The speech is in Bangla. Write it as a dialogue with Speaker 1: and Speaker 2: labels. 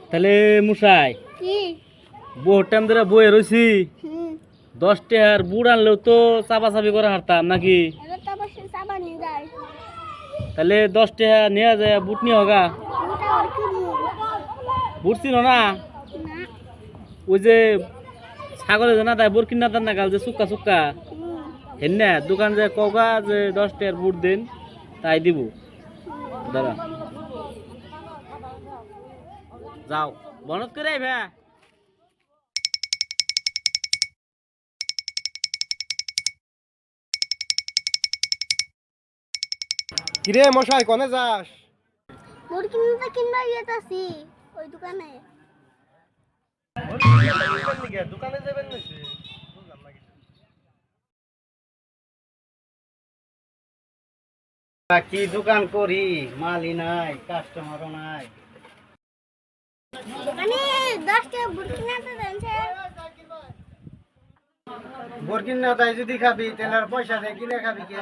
Speaker 1: তাহলে মুসাই
Speaker 2: কি
Speaker 1: বহুত টাইম ধরে বয়ে রয়েছি
Speaker 2: হুম
Speaker 1: 10 টাকার বুট আনলেও তো চাপাচাপি করে হারতাম নাকি?
Speaker 2: এবার তো অবশ্যই সাবা নিয়ে যায়
Speaker 1: তাহলে 10 টাকা নিয়ে যায় বুট নিয়ে হোগা।
Speaker 2: ওটা আর কি নিয়ে
Speaker 1: বুট ছিল না
Speaker 2: না
Speaker 1: ওই যে ছাগলে জানা তাই বোর কিনা তার না গাল যে সুক্কা সুক্কা
Speaker 2: হুম
Speaker 1: হেন দোকান যে কগা যে 10 টাকার বুট দিন তাই দিব দাদা যাও বনত করে আইবা।
Speaker 3: কিরে মশাই কোনে যাস?
Speaker 2: মোর কিনতে কিনবা গিয়েতাছি ওই দোকানে
Speaker 3: দোকানে যাবেন নাকি? কি দোকান করি, মালই নাই, কাস্টমারও নাই।
Speaker 2: দোকানে 10 টাকা বুরকিনাতে দেনছে
Speaker 3: বরকিন না তাই যদি খাবি তাহলে আর পয়সা দিয়ে কিনে খাবি কে?